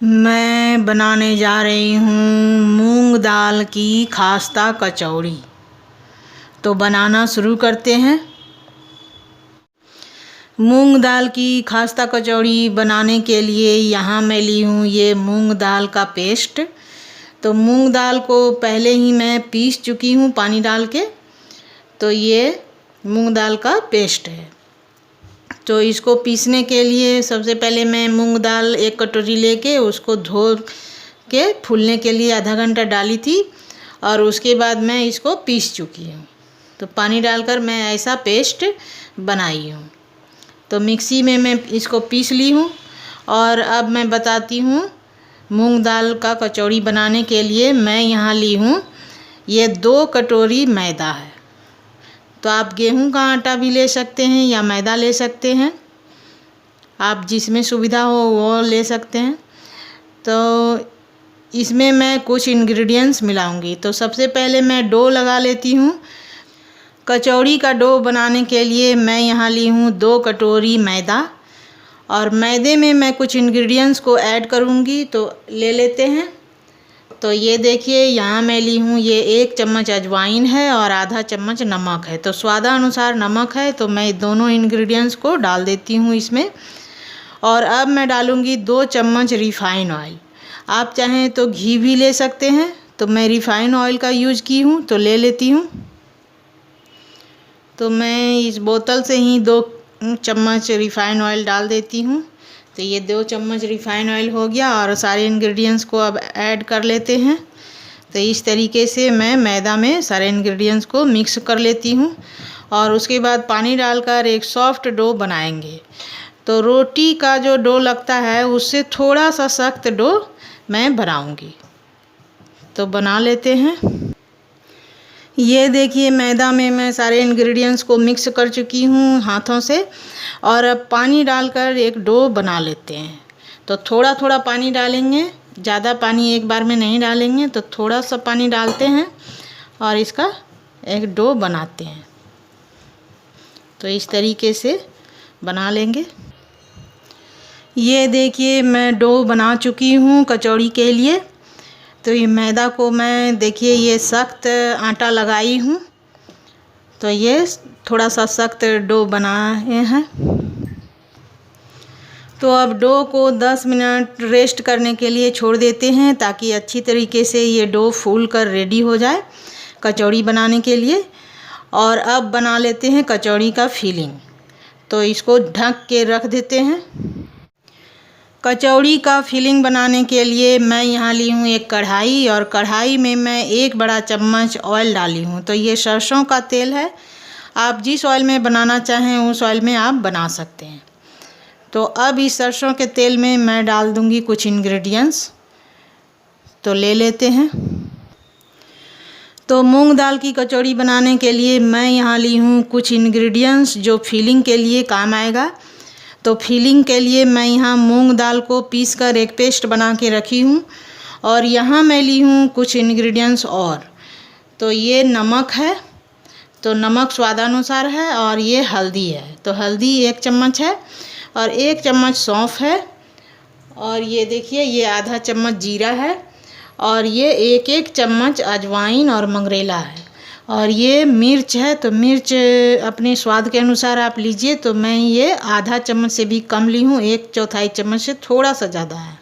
मैं बनाने जा रही हूँ मूंग दाल की खास्ता कचौड़ी। तो बनाना शुरू करते हैं। मूंग दाल की खास्ता कचौड़ी बनाने के लिए यहाँ मैं ली हूँ ये मूंग दाल का पेस्ट। तो मूंग दाल को पहले ही मैं पीस चुकी हूँ पानी डाल के। तो ये मूंग दाल का पेस्ट है। तो इसको पीसने के लिए सबसे पहले मैं मूंग दाल एक कटोरी लेके उसको धो के फूलने के लिए आधा घंटा डाली थी और उसके बाद मैं इसको पीस चुकी हूँ। तो पानी डालकर मैं ऐसा पेस्ट बनाई हूँ। तो मिक्सी में मैं इसको पीस ली हूँ। और अब मैं बताती हूँ मूंग दाल का कचौड़ी बनाने के लिए मैं यहाँ ली हूँ ये 2 कटोरी मैदा है। तो आप गेहूं का आटा भी ले सकते हैं या मैदा ले सकते हैं, आप जिसमें सुविधा हो वो ले सकते हैं। तो इसमें मैं कुछ इंग्रेडिएंट्स मिलाऊंगी। तो सबसे पहले मैं डो लगा लेती हूँ। कचौड़ी का डो बनाने के लिए मैं यहाँ ली हूँ 2 कटोरी मैदा और मैदे में मैं कुछ इंग्रेडिएंट्स को ऐड करूँगी। तो ले लेते हैं। तो ये देखिए यहाँ मैं ली हूँ ये 1 चम्मच अजवाइन है और आधा चम्मच नमक है। तो स्वादानुसार नमक है तो मैं दोनों इंग्रेडिएंट्स को डाल देती हूँ इसमें। और अब मैं डालूँगी 2 चम्मच रिफ़ाइन ऑयल। आप चाहें तो घी भी ले सकते हैं। तो मैं रिफ़ाइन ऑयल का यूज़ की हूँ तो ले लेती हूँ। तो मैं इस बोतल से ही 2 चम्मच रिफ़ाइन ऑयल डाल देती हूँ। तो ये 2 चम्मच रिफ़ाइन ऑयल हो गया और सारे इंग्रेडिएंट्स को अब ऐड कर लेते हैं। तो इस तरीके से मैं मैदा में सारे इंग्रेडिएंट्स को मिक्स कर लेती हूँ और उसके बाद पानी डालकर एक सॉफ्ट डो बनाएंगे। तो रोटी का जो डो लगता है उससे थोड़ा सा सख्त डो मैं बनाऊँगी। तो बना लेते हैं। ये देखिए मैदा में मैं सारे इंग्रेडिएंट्स को मिक्स कर चुकी हूँ हाथों से और अब पानी डालकर एक डो बना लेते हैं। तो थोड़ा थोड़ा पानी डालेंगे, ज़्यादा पानी एक बार में नहीं डालेंगे। तो थोड़ा सा पानी डालते हैं और इसका एक डो बनाते हैं। तो इस तरीके से बना लेंगे। ये देखिए मैं डो बना चुकी हूँ कचौड़ी के लिए। तो ये मैदा को मैं देखिए ये सख्त आटा लगाई हूँ। तो ये थोड़ा सा सख्त डो बनाए हैं। तो अब डो को 10 मिनट रेस्ट करने के लिए छोड़ देते हैं ताकि अच्छी तरीके से ये डो फूल कर रेडी हो जाए कचौड़ी बनाने के लिए। और अब बना लेते हैं कचौड़ी का फिलिंग। तो इसको ढक के रख देते हैं। कचौड़ी का फिलिंग बनाने के लिए मैं यहाँ ली हूँ एक कढ़ाई और कढ़ाई में मैं 1 बड़ा चम्मच ऑयल डाली हूँ। तो ये सरसों का तेल है। आप जिस ऑयल में बनाना चाहें उस ऑयल में आप बना सकते हैं। तो अब इस सरसों के तेल में मैं डाल दूँगी कुछ इंग्रेडिएंट्स। तो ले लेते हैं। तो मूंग दाल की कचौड़ी बनाने के लिए मैं यहाँ ली हूँ कुछ इंग्रेडिएंट्स जो फिलिंग के लिए काम आएगा। तो फिलिंग के लिए मैं यहाँ मूंग दाल को पीसकर एक पेस्ट बना के रखी हूँ और यहाँ मैं ली हूँ कुछ इंग्रेडिएंट्स और। तो ये नमक है, तो नमक स्वादानुसार है। और ये हल्दी है, तो हल्दी 1 चम्मच है और 1 चम्मच सौंफ है। और ये देखिए ये आधा चम्मच जीरा है और ये 1-1 चम्मच अजवाइन और मंगरेला है। और ये मिर्च है, तो मिर्च अपने स्वाद के अनुसार आप लीजिए। तो मैं ये आधा चम्मच से भी कम ली हूँ, 1/4 चम्मच से थोड़ा सा ज़्यादा है।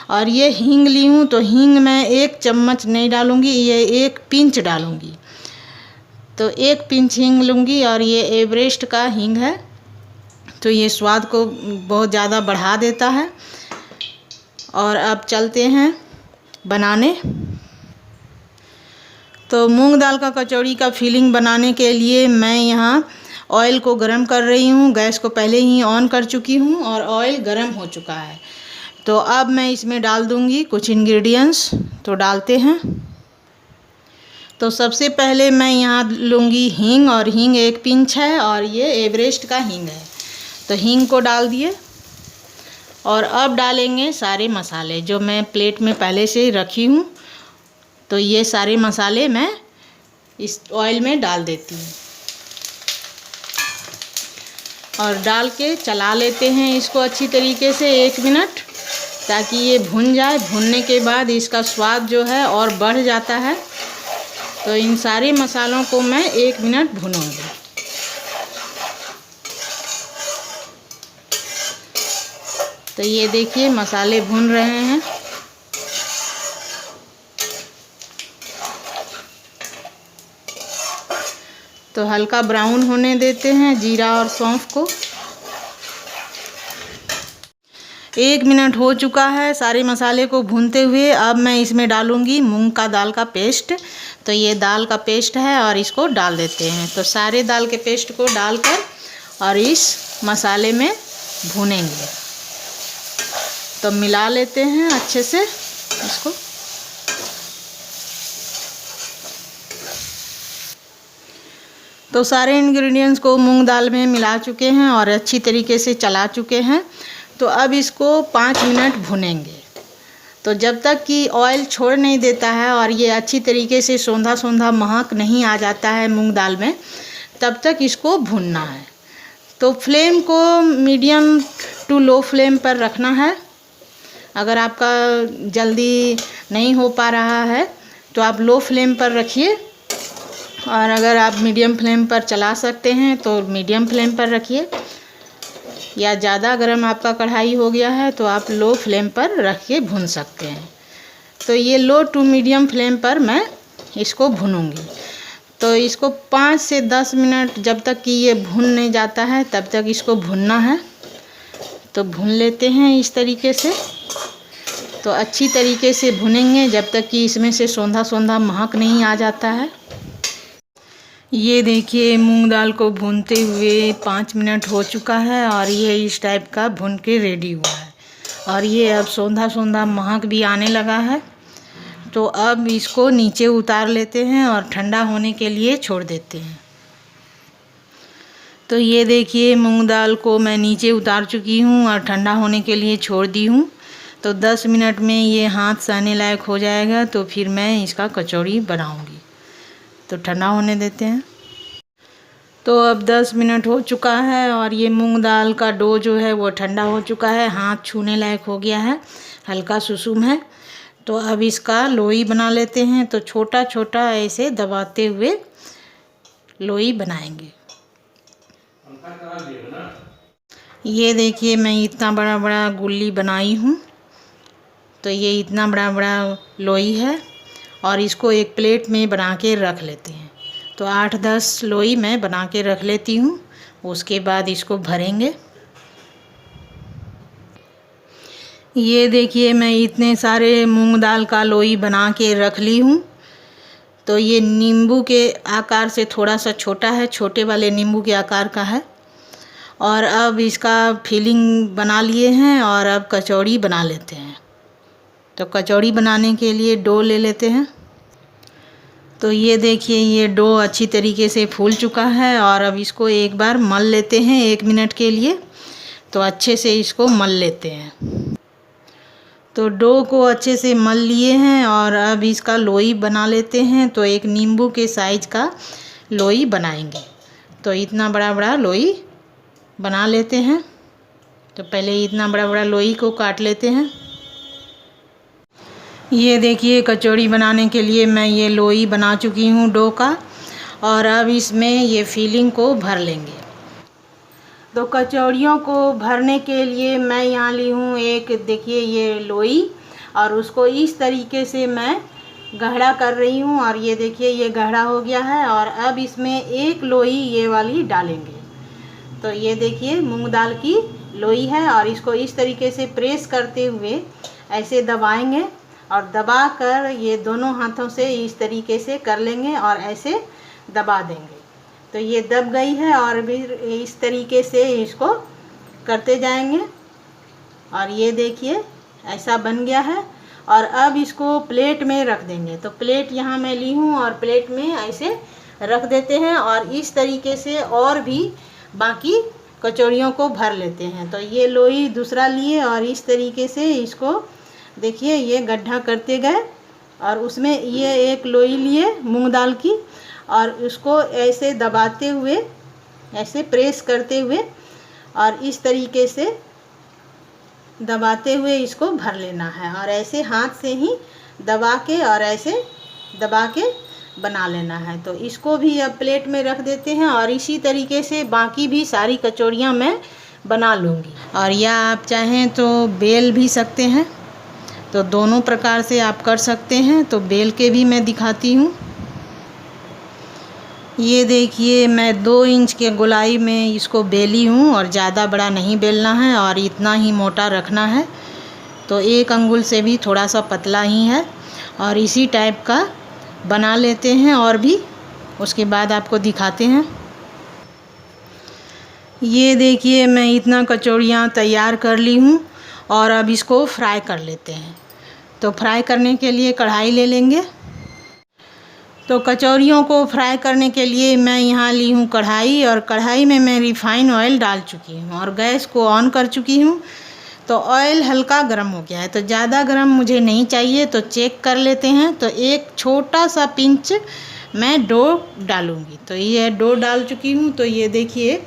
और ये हींग ली हूँ। तो हींग मैं 1 चम्मच नहीं डालूँगी, ये 1 पिंच डालूँगी। तो 1 पिंच हींग लूँगी और ये एवरेस्ट का हींग है। तो ये स्वाद को बहुत ज़्यादा बढ़ा देता है। और अब चलते हैं बनाने। तो मूंग दाल का कचौड़ी का फिलिंग बनाने के लिए मैं यहाँ ऑयल को गरम कर रही हूँ। गैस को पहले ही ऑन कर चुकी हूँ और ऑयल गरम हो चुका है। तो अब मैं इसमें डाल दूँगी कुछ इंग्रेडिएंट्स। तो डालते हैं। तो सबसे पहले मैं यहाँ लूँगी हींग और हींग 1 पिंच है और ये एवरेस्ट का हींग है। तो हींग को डाल दिए और अब डालेंगे सारे मसाले जो मैं प्लेट में पहले से ही रखी हूँ। तो ये सारे मसाले मैं इस ऑयल में डाल देती हूँ और डाल के चला लेते हैं इसको अच्छी तरीके से 1 मिनट। ताकि ये भुन जाए। भुनने के बाद इसका स्वाद जो है और बढ़ जाता है। तो इन सारे मसालों को मैं 1 मिनट भूनूंगी। तो ये देखिए मसाले भुन रहे हैं। तो हल्का ब्राउन होने देते हैं जीरा और सौंफ को। 1 मिनट हो चुका है सारे मसाले को भूनते हुए। अब मैं इसमें डालूंगी मूंग का दाल का पेस्ट। तो ये दाल का पेस्ट है और इसको डाल देते हैं। तो सारे दाल के पेस्ट को डालकर और इस मसाले में भूनेंगे। तो मिला लेते हैं अच्छे से इसको। तो सारे इंग्रेडिएंट्स को मूंग दाल में मिला चुके हैं और अच्छी तरीके से चला चुके हैं। तो अब इसको 5 मिनट भुनेंगे। तो जब तक कि ऑयल छोड़ नहीं देता है और ये अच्छी तरीके से सौंधा सौंधा महक नहीं आ जाता है मूंग दाल में, तब तक इसको भुनना है। तो फ्लेम को मीडियम टू लो फ्लेम पर रखना है। अगर आपका जल्दी नहीं हो पा रहा है तो आप लो फ्लेम पर रखिए, और अगर आप मीडियम फ्लेम पर चला सकते हैं तो मीडियम फ्लेम पर रखिए, या ज़्यादा गर्म आपका कढ़ाई हो गया है तो आप लो फ्लेम पर रख के भून सकते हैं। तो ये लो टू मीडियम फ्लेम पर मैं इसको भूनूंगी। तो इसको 5 से 10 मिनट जब तक कि ये भून नहीं जाता है तब तक इसको भूनना है। तो भून लेते हैं इस तरीके से। तो अच्छी तरीके से भुनेंगे जब तक कि इसमें से सौंधा सौंधा महक नहीं आ जाता है। ये देखिए मूंग दाल को भूनते हुए 5 मिनट हो चुका है और ये इस टाइप का भुन के रेडी हुआ है और ये अब सौंधा सौंधा महक भी आने लगा है। तो अब इसको नीचे उतार लेते हैं और ठंडा होने के लिए छोड़ देते हैं। तो ये देखिए मूंग दाल को मैं नीचे उतार चुकी हूँ और ठंडा होने के लिए छोड़ दी हूँ। तो 10 मिनट में ये हाथ सहने लायक हो जाएगा। तो फिर मैं इसका कचौड़ी बनाऊंगी। तो ठंडा होने देते हैं। तो अब 10 मिनट हो चुका है और ये मूंग दाल का डो जो है वो ठंडा हो चुका है, हाथ छूने लायक हो गया है, हल्का सुसुम है। तो अब इसका लोई बना लेते हैं। तो छोटा छोटा ऐसे दबाते हुए लोई बनाएंगे। ये देखिए मैं इतना बड़ा बड़ा गुल्ली बनाई हूँ। तो ये इतना बड़ा बड़ा लोई है और इसको एक प्लेट में बना के रख लेते हैं। तो 8-10 लोई मैं बना के रख लेती हूँ। उसके बाद इसको भरेंगे। ये देखिए मैं इतने सारे मूंग दाल का लोई बना के रख ली हूँ। तो ये नींबू के आकार से थोड़ा सा छोटा है, छोटे वाले नींबू के आकार का है। और अब इसका फिलिंग बना लिए हैं और अब कचौड़ी बना लेते हैं। तो कचौड़ी बनाने के लिए डो ले लेते हैं। तो ये देखिए ये डो अच्छी तरीके से फूल चुका है और अब इसको एक बार मल लेते हैं 1 मिनट के लिए। तो अच्छे से इसको मल लेते हैं। तो डो को अच्छे से मल लिए हैं और अब इसका लोई बना लेते हैं। तो एक नींबू के साइज का लोई बनाएंगे। तो इतना बड़ा बड़ा लोई बना लेते हैं। तो पहले इतना बड़ा बड़ा लोई को काट लेते हैं। ये देखिए कचौड़ी बनाने के लिए मैं ये लोई बना चुकी हूँ डो का, और अब इसमें ये फिलिंग को भर लेंगे। तो कचौड़ियों को भरने के लिए मैं यहाँ ली हूँ एक, देखिए ये लोई, और उसको इस तरीके से मैं गहरा कर रही हूँ। और ये देखिए ये गहरा हो गया है। और अब इसमें एक लोई ये वाली डालेंगे। तो ये देखिए मूंग दाल की लोई है और इसको इस तरीके से प्रेस करते हुए ऐसे दबाएंगे और दबाकर ये दोनों हाथों से इस तरीके से कर लेंगे और ऐसे दबा देंगे। तो ये दब गई है और भी इस तरीके से इसको करते जाएंगे। और ये देखिए ऐसा बन गया है। और अब इसको प्लेट में रख देंगे। तो प्लेट यहाँ मैं ली हूँ और प्लेट में ऐसे रख देते हैं और इस तरीके से और भी बाकी कचौड़ियों को भर लेते हैं। तो ये लोई दूसरा लिए और इस तरीके से इसको देखिए ये गड्ढा करते गए और उसमें ये एक लोई लिए मूंग दाल की और उसको ऐसे दबाते हुए ऐसे प्रेस करते हुए और इस तरीके से दबाते हुए इसको भर लेना है और ऐसे हाथ से ही दबा के और ऐसे दबा के बना लेना है। तो इसको भी अब प्लेट में रख देते हैं और इसी तरीके से बाकी भी सारी कचौड़ियाँ मैं बना लूँगी। और या आप चाहें तो बेल भी सकते हैं, तो दोनों प्रकार से आप कर सकते हैं। तो बेल के भी मैं दिखाती हूँ। ये देखिए मैं 2 इंच के गोलाई में इसको बेली हूँ और ज़्यादा बड़ा नहीं बेलना है और इतना ही मोटा रखना है। तो 1 अंगुल से भी थोड़ा सा पतला ही है और इसी टाइप का बना लेते हैं और भी उसके बाद आपको दिखाते हैं। ये देखिए मैं इतना कचौड़ियाँ तैयार कर ली हूँ और अब इसको फ्राई कर लेते हैं। तो फ्राई करने के लिए कढ़ाई ले लेंगे। तो कचौड़ियों को फ्राई करने के लिए मैं यहाँ ली हूँ कढ़ाई और कढ़ाई में मैं रिफ़ाइन ऑयल डाल चुकी हूँ और गैस को ऑन कर चुकी हूँ। तो ऑयल हल्का गर्म हो गया है, तो ज़्यादा गर्म मुझे नहीं चाहिए, तो चेक कर लेते हैं। तो एक छोटा सा पिंच मैं डो डालूँगी। तो ये डो डाल चुकी हूँ। तो ये देखिए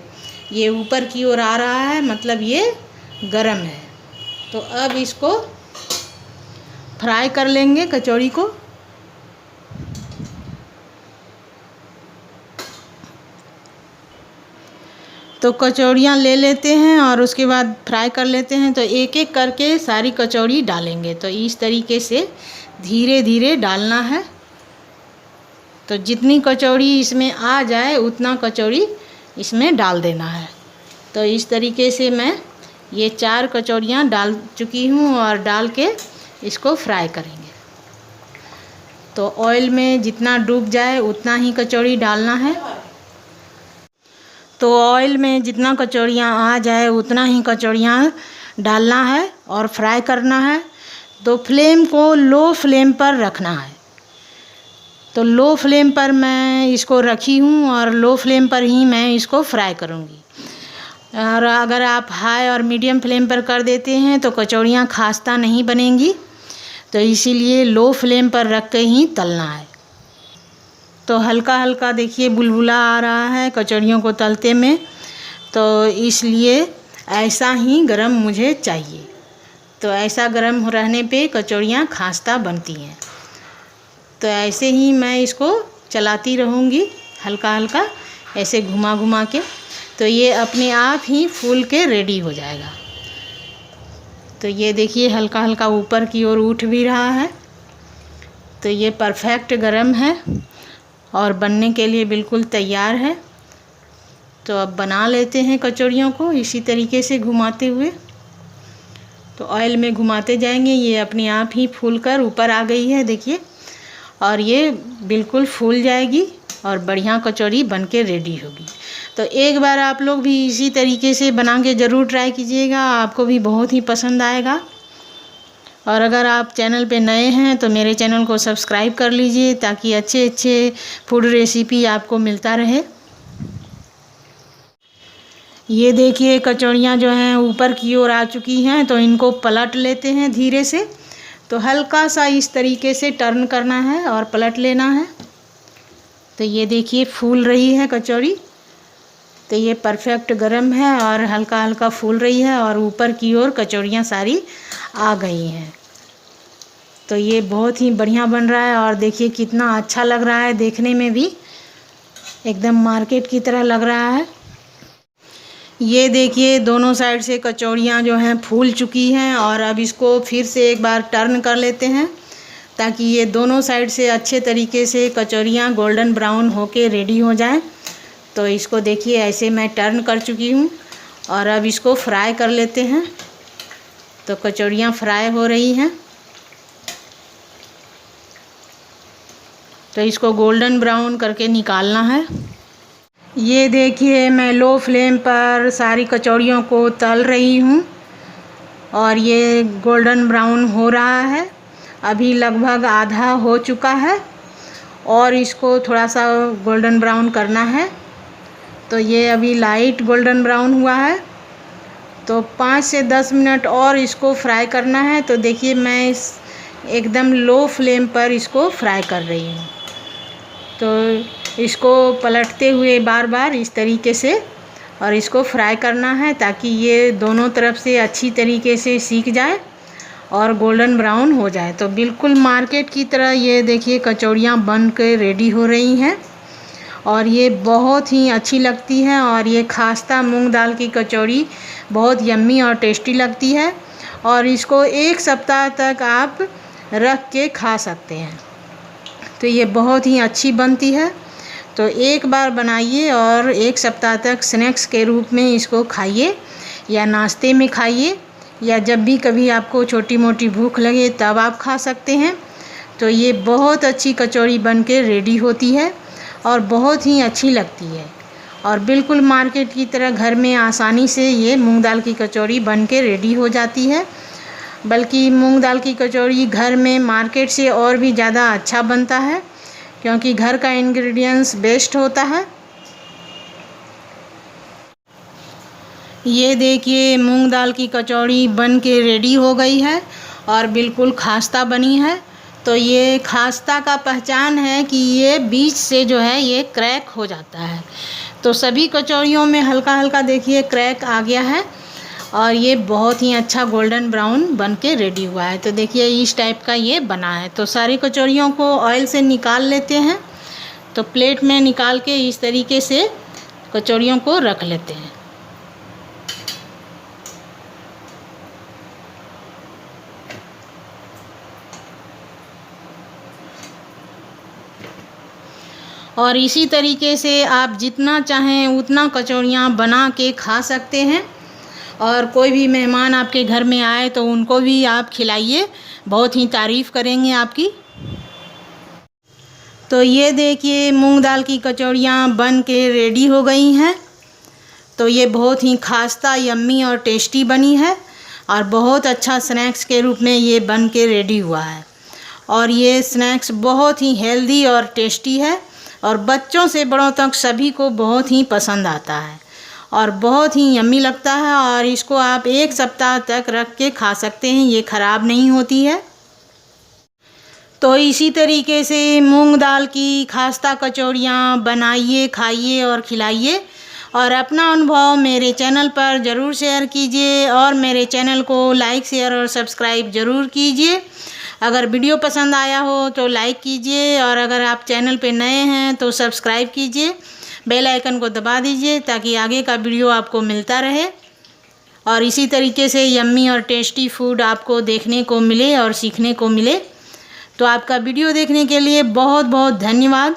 ये ऊपर की ओर आ रहा है, मतलब ये गरम है। तो अब इसको फ्राई कर लेंगे कचौड़ी को। तो कचौड़ियाँ ले लेते हैं और उसके बाद फ्राई कर लेते हैं। तो एक एक करके सारी कचौड़ी डालेंगे। तो इस तरीके से धीरे धीरे डालना है। तो जितनी कचौड़ी इसमें आ जाए उतना कचौड़ी इसमें डाल देना है। तो इस तरीके से मैं ये 4 कचौड़ियाँ डाल चुकी हूँ और डाल के इसको फ्राई करेंगे। तो ऑयल में जितना डूब जाए उतना ही कचौड़ी डालना है। तो ऑयल में जितना कचौड़ियाँ आ जाए उतना ही कचौड़ियाँ डालना है और फ्राई करना है। तो फ्लेम को लो फ्लेम पर रखना है। तो लो फ्लेम पर मैं इसको रखी हूँ और लो फ्लेम पर ही मैं इसको फ्राई करूँगी। और अगर आप हाई और मीडियम फ्लेम पर कर देते हैं तो कचौड़ियाँ खास्ता नहीं बनेंगी। तो इसीलिए लो फ्लेम पर रख के ही तलना है। तो हल्का हल्का देखिए बुलबुला आ रहा है कचौड़ियों को तलते में। तो इसलिए ऐसा ही गरम मुझे चाहिए। तो ऐसा गरम रहने पे कचौड़ियाँ खास्ता बनती हैं। तो ऐसे ही मैं इसको चलाती रहूँगी हल्का हल्का ऐसे घुमा घुमा के। तो ये अपने आप ही फूल के रेडी हो जाएगा। तो ये देखिए हल्का हल्का ऊपर की ओर उठ भी रहा है। तो ये परफेक्ट गरम है और बनने के लिए बिल्कुल तैयार है। तो अब बना लेते हैं कचौड़ियों को इसी तरीके से घुमाते हुए। तो ऑयल में घुमाते जाएंगे, ये अपने आप ही फूल कर ऊपर आ गई है देखिए। और ये बिल्कुल फूल जाएगी और बढ़िया कचौड़ी बन के रेडी होगी। तो एक बार आप लोग भी इसी तरीके से बना के ज़रूर ट्राई कीजिएगा, आपको भी बहुत ही पसंद आएगा। और अगर आप चैनल पे नए हैं तो मेरे चैनल को सब्सक्राइब कर लीजिए ताकि अच्छे अच्छे फूड रेसिपी आपको मिलता रहे। ये देखिए कचौड़ियाँ जो हैं ऊपर की ओर आ चुकी हैं। तो इनको पलट लेते हैं धीरे से। तो हल्का सा इस तरीके से टर्न करना है और पलट लेना है। तो ये देखिए फूल रही है कचौड़ी। तो ये परफेक्ट गरम है और हल्का हल्का फूल रही है और ऊपर की ओर कचौड़ियाँ सारी आ गई हैं। तो ये बहुत ही बढ़िया बन रहा है और देखिए कितना अच्छा लग रहा है, देखने में भी एकदम मार्केट की तरह लग रहा है। ये देखिए दोनों साइड से कचौड़ियाँ जो हैं फूल चुकी हैं और अब इसको फिर से एक बार टर्न कर लेते हैं ताकि ये दोनों साइड से अच्छे तरीके से कचौड़ियाँ गोल्डन ब्राउन होके रेडी हो जाएं। तो इसको देखिए ऐसे मैं टर्न कर चुकी हूँ और अब इसको फ्राई कर लेते हैं। तो कचौड़ियाँ फ्राई हो रही हैं। तो इसको गोल्डन ब्राउन करके निकालना है। ये देखिए मैं लो फ्लेम पर सारी कचौड़ियों को तल रही हूँ और ये गोल्डन ब्राउन हो रहा है। अभी लगभग आधा हो चुका है और इसको थोड़ा सा गोल्डन ब्राउन करना है। तो ये अभी लाइट गोल्डन ब्राउन हुआ है। तो 5 से 10 मिनट और इसको फ्राई करना है। तो देखिए मैं एकदम लो फ्लेम पर इसको फ्राई कर रही हूँ। तो इसको पलटते हुए बार बार इस तरीके से और इसको फ्राई करना है ताकि ये दोनों तरफ से अच्छी तरीके से सीख जाए और गोल्डन ब्राउन हो जाए। तो बिल्कुल मार्केट की तरह ये देखिए कचौड़ियाँ बन के रेडी हो रही हैं और ये बहुत ही अच्छी लगती है। और ये खास्ता मूंग दाल की कचौड़ी बहुत यम्मी और टेस्टी लगती है और इसको 1 सप्ताह तक आप रख के खा सकते हैं। तो ये बहुत ही अच्छी बनती है। तो एक बार बनाइए और 1 सप्ताह तक स्नैक्स के रूप में इसको खाइए या नाश्ते में खाइए या जब भी कभी आपको छोटी मोटी भूख लगे तब आप खा सकते हैं। तो ये बहुत अच्छी कचौड़ी बन के रेडी होती है और बहुत ही अच्छी लगती है और बिल्कुल मार्केट की तरह घर में आसानी से ये मूंग दाल की कचौड़ी बन के रेडी हो जाती है। बल्कि मूंग दाल की कचौड़ी घर में मार्केट से और भी ज़्यादा अच्छा बनता है क्योंकि घर का इंग्रेडिएंट्स बेस्ट होता है। ये देखिए मूंग दाल की कचौड़ी बन के रेडी हो गई है और बिल्कुल खास्ता बनी है। तो ये खास्ता का पहचान है कि ये बीच से जो है ये क्रैक हो जाता है। तो सभी कचौड़ियों में हल्का हल्का देखिए क्रैक आ गया है और ये बहुत ही अच्छा गोल्डन ब्राउन बन के रेडी हुआ है। तो देखिए इस टाइप का ये बना है। तो सारी कचौड़ियों को ऑयल से निकाल लेते हैं। तो प्लेट में निकाल के इस तरीके से कचौड़ियों को रख लेते हैं। और इसी तरीके से आप जितना चाहें उतना कचौड़ियाँ बना के खा सकते हैं और कोई भी मेहमान आपके घर में आए तो उनको भी आप खिलाइए, बहुत ही तारीफ़ करेंगे आपकी। तो ये देखिए मूंग दाल की कचौड़ियाँ बन के रेडी हो गई हैं। तो ये बहुत ही खास्ता यम्मी और टेस्टी बनी है और बहुत अच्छा स्नैक्स के रूप में ये बन के रेडी हुआ है और ये स्नैक्स बहुत ही हेल्दी और टेस्टी है और बच्चों से बड़ों तक सभी को बहुत ही पसंद आता है और बहुत ही यम्मी लगता है और इसको आप 1 सप्ताह तक रख के खा सकते हैं, ये ख़राब नहीं होती है। तो इसी तरीके से मूंग दाल की खास्ता कचौड़ियाँ बनाइए, खाइए और खिलाइए और अपना अनुभव मेरे चैनल पर ज़रूर शेयर कीजिए और मेरे चैनल को लाइक, शेयर और सब्सक्राइब ज़रूर कीजिए। अगर वीडियो पसंद आया हो तो लाइक कीजिए और अगर आप चैनल पे नए हैं तो सब्सक्राइब कीजिए, बेल आइकन को दबा दीजिए ताकि आगे का वीडियो आपको मिलता रहे और इसी तरीके से यम्मी और टेस्टी फूड आपको देखने को मिले और सीखने को मिले। तो आपका वीडियो देखने के लिए बहुत बहुत धन्यवाद।